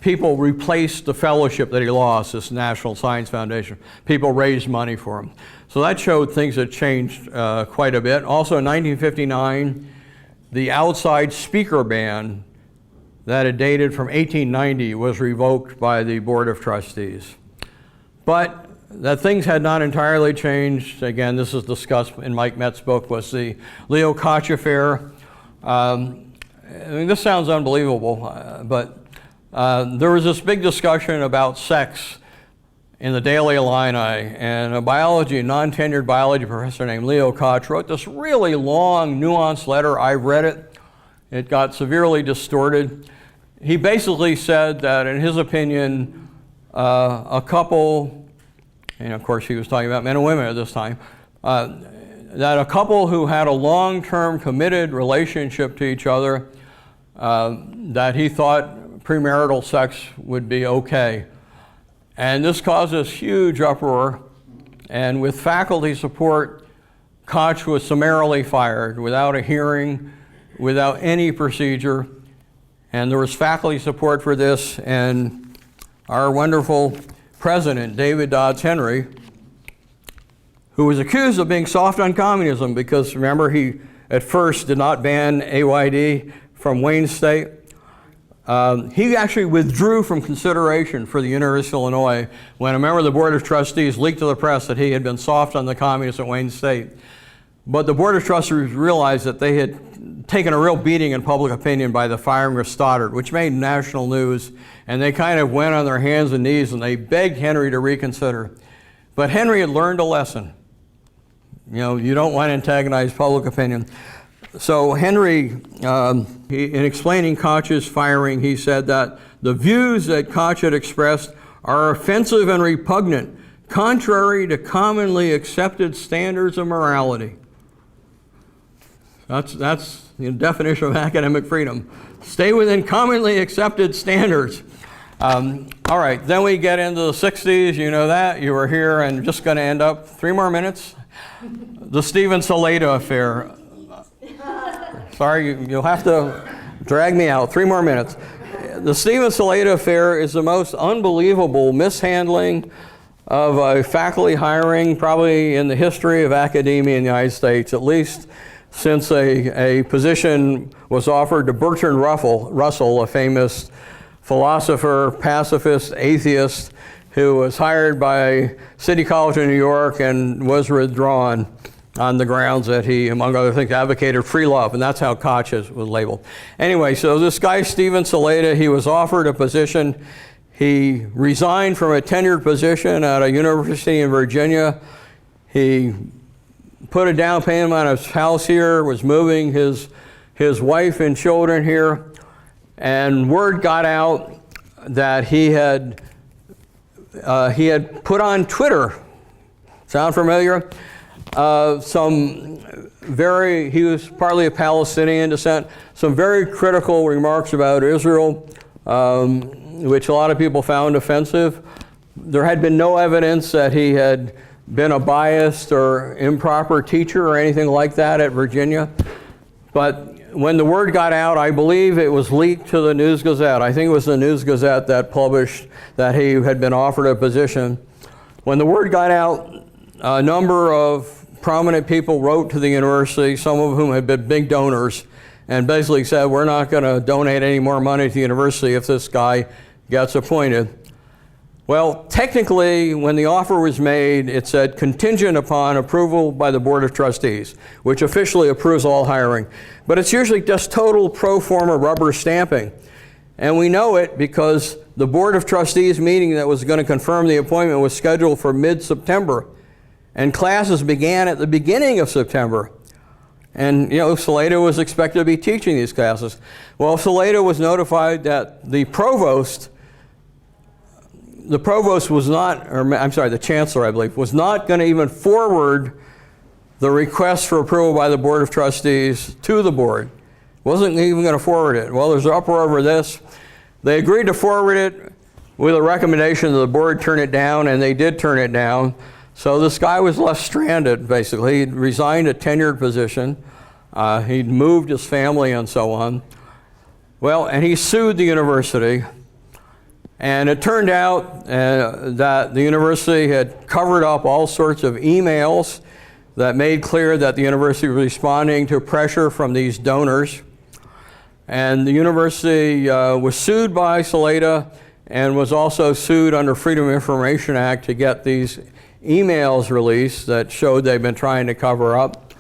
people replaced the fellowship that he lost, this National Science Foundation. People raised money for him. So that showed things had changed quite a bit. Also in 1959, the outside speaker ban that had dated from 1890 was revoked by the Board of Trustees. But that things had not entirely changed. Again, this is discussed in Mike Metz's book, was the Leo Koch affair. This sounds unbelievable, but there was this big discussion about sex in the Daily Illini, and a non-tenured biology professor named Leo Koch wrote this really long, nuanced letter. I read it. It got severely distorted. He basically said that, in his opinion, a couple, and of course he was talking about men and women at this time, that a couple who had a long-term committed relationship to each other, that he thought premarital sex would be okay. And this caused this huge uproar, And with faculty support, Koch was summarily fired without a hearing, without any procedure. And there was faculty support for this, and our wonderful president, David Dodds Henry, who was accused of being soft on communism because, remember, he at first did not ban AYD from Wayne State. He actually withdrew from consideration for the University of Illinois when a member of the Board of Trustees leaked to the press that he had been soft on the communists at Wayne State. But the Board of Trustees realized that they had taken a real beating in public opinion by the firing of Stoddard, which made national news, and they kind of went on their hands and knees and they begged Henry to reconsider. But Henry had learned a lesson. You know, you don't want to antagonize public opinion. So Henry, in explaining Koch's firing, he said that the views that Koch had expressed are offensive and repugnant, contrary to commonly accepted standards of morality. That's the definition of academic freedom. Stay within commonly accepted standards. All right, then we get into the 60s. You know that. You were here and just going to end up 3 more minutes. The Stephen Salata affair. Sorry, you'll have to drag me out. 3 more minutes. The Stephen Salata affair is the most unbelievable mishandling of a faculty hiring probably in the history of academia in the United States, at least since a position was offered to Bertrand Russell, a famous philosopher, pacifist, atheist, who was hired by City College of New York and was withdrawn on the grounds that he, among other things, advocated free love, and that's how Koch was labeled. Anyway, so this guy, Stephen Salata, he was offered a position. He resigned from a tenured position at a university in Virginia. He put a down payment on his house here, was moving his wife and children here, and word got out that he had put on Twitter, sound familiar? He was partly of Palestinian descent, some very critical remarks about Israel, which a lot of people found offensive. There had been no evidence that he had been a biased or improper teacher or anything like that at Virginia. But when the word got out, I believe it was leaked to the News Gazette. I think it was the News Gazette that published that he had been offered a position. When the word got out, a number of prominent people wrote to the university, some of whom had been big donors, and basically said, we're not going to donate any more money to the university if this guy gets appointed. Well, technically, when the offer was made, it said contingent upon approval by the Board of Trustees, which officially approves all hiring. But it's usually just total pro forma rubber stamping. And we know it because the Board of Trustees meeting that was going to confirm the appointment was scheduled for mid-September. And classes began at the beginning of September. And, you know, Salata was expected to be teaching these classes. Well, Salata was notified that the provost was not, or I'm sorry, the chancellor, I believe, was not going to even forward the request for approval by the Board of Trustees to the board. Wasn't even going to forward it. Well, there's uproar over this. They agreed to forward it with a recommendation that the board turn it down, and they did turn it down. So this guy was left stranded, basically. He'd resigned a tenured position. He'd moved his family and so on. Well, and he sued the university. And it turned out that the university had covered up all sorts of emails that made clear that the university was responding to pressure from these donors. And the university was sued by Salata and was also sued under Freedom of Information Act to get these emails released that showed they'd been trying to cover up.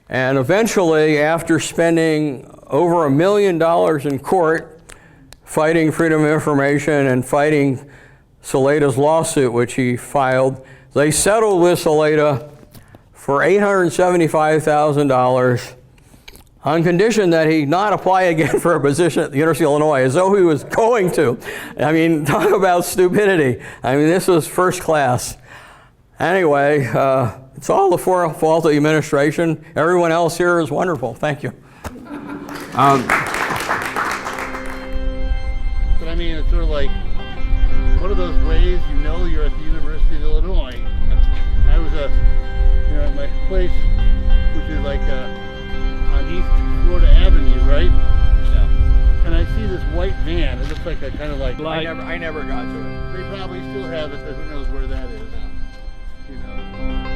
And eventually, after spending over $1 million in court, fighting freedom of information and fighting Salata's lawsuit, which he filed, they settled with Salata for $875,000 on condition that he not apply again for a position at the University of Illinois, as though he was going to. I mean, talk about stupidity. I mean, this was first class. Anyway, it's all the fault of the administration. Everyone else here is wonderful. Thank you. But I mean, it's sort of like one of those ways you know you're at the University of Illinois. I was place, which is like on East Florida Avenue, right? Yeah. And I see this white van. It looks like a kind of like. I never got to it. They probably still have it, but who knows where that is. You know.